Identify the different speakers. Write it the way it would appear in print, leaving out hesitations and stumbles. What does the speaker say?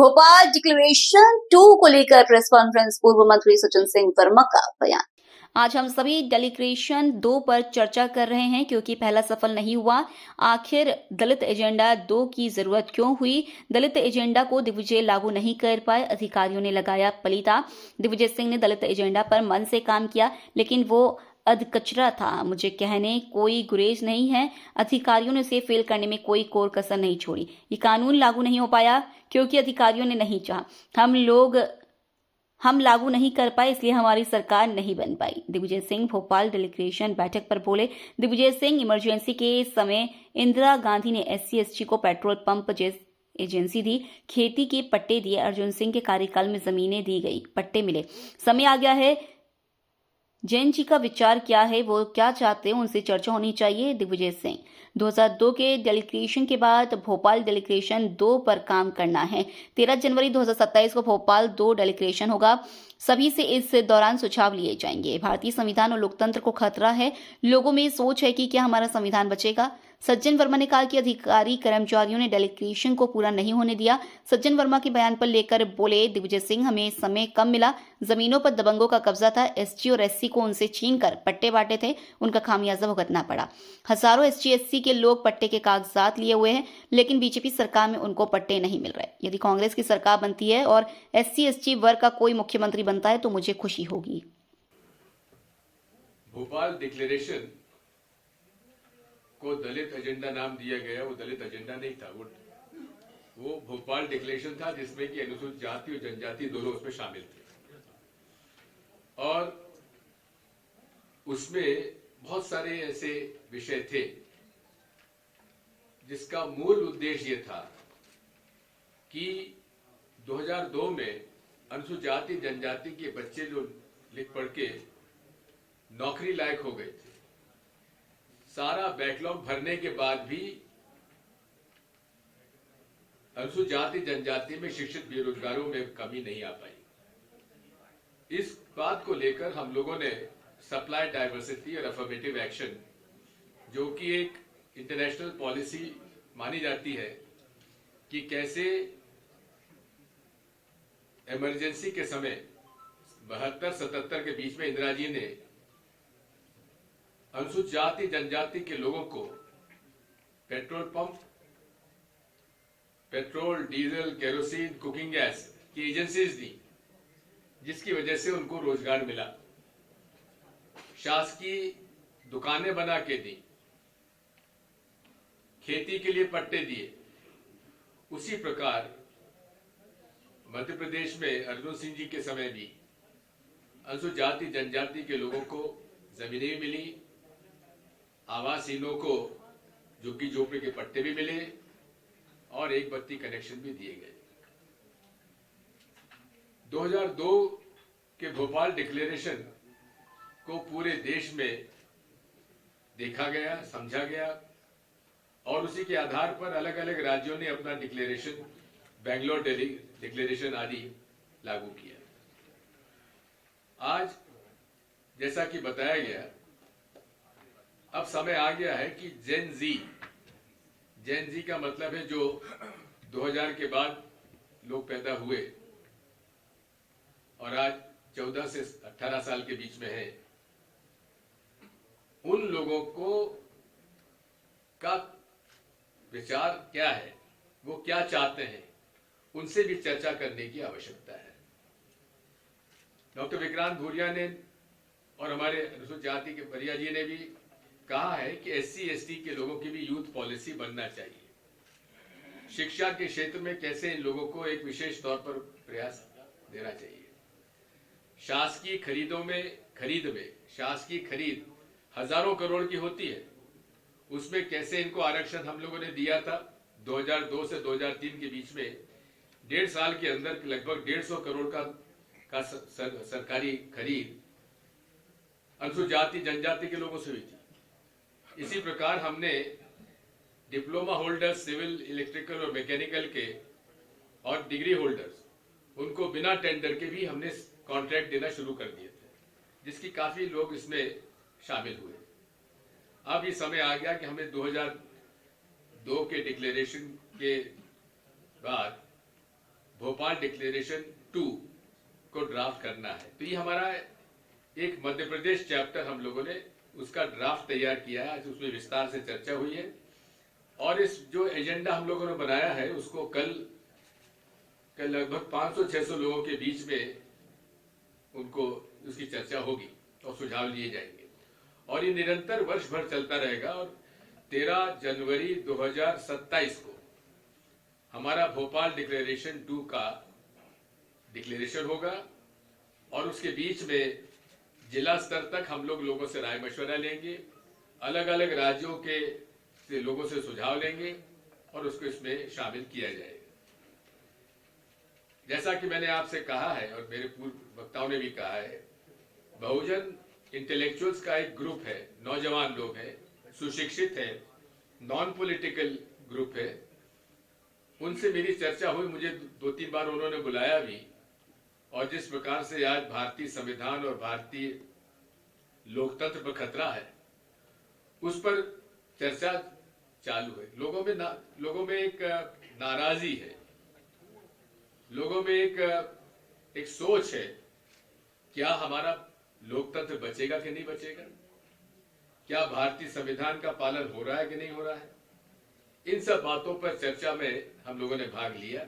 Speaker 1: Bhopal declaration 2 को लेकर press conference, पूर्व मंत्री सज्जन सिंह वर्मा का बयान। आज हम सभी डेलीग्रेशन 2 पर चर्चा कर रहे हैं क्योंकि पहला सफल नहीं हुआ। आखिर दलित एजेंडा 2 की जरूरत क्यों हुई? दलित एजेंडा को दिग्विजय लागू नहीं कर पाए, अधिकारियों ने लगाया पलीता। दिग्विजय सिंह ने दलित एजेंडा पर मन से काम किया, लेकिन वो अधकचरा था। मुझे कहने कोई गुरेज नहीं है, अधिकारियों ने उसे फेल करने में कोई कोर कसर नहीं छोड़ी। ये कानून लागू नहीं हो पाया क्योंकि अधिकारियों ने नहीं चाहा। हम लागू नहीं कर पाए, इसलिए हमारी सरकार नहीं बन पाई। दिग्विजय सिंह भोपाल डेलीग्रेशन बैठक पर बोले। दिग्विजय सिंह, इमरजेंसी के समय इंदिरा गांधी ने SC/ST को पेट्रोल पंप एजेंसी दी, खेती के पट्टे दिए। अर्जुन सिंह के कार्यकाल में जमीनें दी गई, पट्टे मिले। समय आ गया है, जैन जी का विचार क्या है, वो क्या चाहते हैं, उनसे चर्चा होनी चाहिए। दिग्विजय सिंह, 2002 के डेलीग्रेशन के बाद भोपाल डेलीग्रेशन 2 पर काम करना है। 13 जनवरी 2027 को भोपाल 2 डेलीग्रेशन होगा। सभी से इस दौरान सुझाव लिए जाएंगे। भारतीय संविधान और लोकतंत्र को खतरा है। लोगों में सोच है कि क्या हमारा संविधान बचेगा? सज्जन वर्मा ने कहा कि अधिकारी कर्मचारियों ने डेलीग्रेशन को पूरा नहीं होने दिया। सज्जन वर्मा के बयान पर लेकर बोले दिग्विजय सिंह, हमें समय कम मिला, जमीनों पर दबंगों का कब्जा था, ST और SC को उनसे छीनकर पट्टे बांटे थे, उनका खामियाजा भुगतना पड़ा। हजारों ST/SC के लोग पट्टे के कागजात लिए हुए हैं, लेकिन बीजेपी सरकार में उनको पट्टे नहीं मिल रहे। यदि कांग्रेस की सरकार बनती है और SC/ST वर्ग का कोई मुख्यमंत्री बनता है तो मुझे खुशी होगी।
Speaker 2: भोपाल डिक्लेरेशन को दलित एजेंडा नाम दिया गया। वो दलित एजेंडा नहीं था, वो भोपाल डिक्लेरेशन था जिसमें कि अनुसूचित जाति और जनजाति दोनों उसमें शामिल थे। और उसमें बहुत सारे ऐसे विषय थे जिसका मूल उद्देश्य ये था कि 2002 में अनुसूचित जाति जनजाति के बच्चे जो लिख पढ़ के नौकरी लायक हो गए थे, सारा बैकलॉग भरने के बाद भी अनुसूचित जाति जनजाति में शिक्षित बेरोजगारों में कमी नहीं आ पाई। इस बात को लेकर हम लोगों ने सप्लाई डाइवर्सिटी और अफर्मेटिव एक्शन, जो कि एक इंटरनेशनल पॉलिसी मानी जाती है कि कैसे इमरजेंसी के समय 72-77 के बीच में इंदिरा जी ने अनुसूचित जाति जनजाति के लोगों को petrol pump, petrol, diesel, kerosene, cooking gas की एजेंसीज दी, जिसकी वजह से उनको रोजगार मिला। शासकीय दुकानें बना के दी, खेती के लिए पट्टे दिए। उसी प्रकार मध्य प्रदेश में अर्जुन सिंह जी के समय भी अनुसूचित जाति जनजाति के लोगों को जमीनें मिली, आवासहीनों को झुग्गी झोपड़ी के पट्टे भी मिले और एक बत्ती कनेक्शन भी दिए गए। 2002 के भोपाल डिक्लेरेशन को पूरे देश में देखा गया, समझा गया और उसी के आधार पर अलग अलग राज्यों ने अपना डिक्लेरेशन, बेंगलोर डिक्लेरेशन आदि लागू किया। आज जैसा कि बताया गया, अब समय आ गया है कि जेन जी का मतलब है जो 2000 के बाद लोग पैदा हुए और आज 14 से 18 साल के बीच में है, उन लोगों को का विचार क्या है, वो क्या चाहते हैं, उनसे भी चर्चा करने की आवश्यकता है। डॉक्टर विक्रांत भूरिया ने और हमारे अनुसूचित जाति के परिया जी ने भी कहा है कि SC/ST के लोगों की भी यूथ पॉलिसी बनना चाहिए। शिक्षा के क्षेत्र में कैसे इन लोगों को एक विशेष तौर पर प्रयास देना चाहिए। शासकीय खरीद में शासकीय खरीद हजारों करोड़ की होती है, उसमें कैसे इनको आरक्षण हम लोगों ने दिया था 2002 से 2003 के बीच में। 1.5 साल के अंदर लगभग 150 करोड़ का सरकारी खरीद अनुसूचित जाति जनजाति के लोगों से हुई थी। इसी प्रकार हमने डिप्लोमा होल्डर्स, सिविल, इलेक्ट्रिकल और मैकेनिकल के और डिग्री होल्डर्स, उनको बिना टेंडर के भी हमने कॉन्ट्रैक्ट देना शुरू कर दिए थे, जिसकी काफी लोग इसमें शामिल हुए। अब ये समय आ गया कि हमें 2002 के डिक्लेरेशन के बाद भोपाल डिक्लेरेशन 2 को ड्राफ्ट करना है। तो ये हमारा एक मध्य प्रदेश चैप्टर हम लोगों ने उसका ड्राफ्ट तैयार किया है। आज उसमें विस्तार से चर्चा हुई है और इस जो एजेंडा हम लोगों ने बनाया है उसको कल लगभग 500-600 लोगों के बीच में उनको उसकी चर्चा होगी और सुझाव लिए जाएंगे और ये निरंतर वर्ष भर चलता रहेगा। और 13 जनवरी 2027 को हमारा भोपाल डिक्लेरेशन 2 का डिक्लेरेशन होगा और उसके बीच में जिला स्तर तक हम लोगों से राय मशवरा लेंगे, अलग अलग राज्यों के से लोगों से सुझाव लेंगे और उसको इसमें शामिल किया जाएगा। जैसा कि मैंने आपसे कहा है और मेरे पूर्व वक्ताओं ने भी कहा है, बहुजन इंटेलेक्चुअल्स का एक ग्रुप है, नौजवान लोग हैं, सुशिक्षित है, नॉन पॉलिटिकल ग्रुप है। उनसे मेरी चर्चा हुई, मुझे 2-3 बार उन्होंने बुलाया भी और जिस प्रकार से आज भारतीय संविधान और भारतीय लोकतंत्र पर खतरा है उस पर चर्चा चालू है। लोगों में एक नाराजगी है, लोगों में एक सोच है, क्या हमारा लोकतंत्र बचेगा कि नहीं बचेगा, क्या भारतीय संविधान का पालन हो रहा है कि नहीं हो रहा है। इन सब बातों पर चर्चा में हम लोगों ने भाग लिया।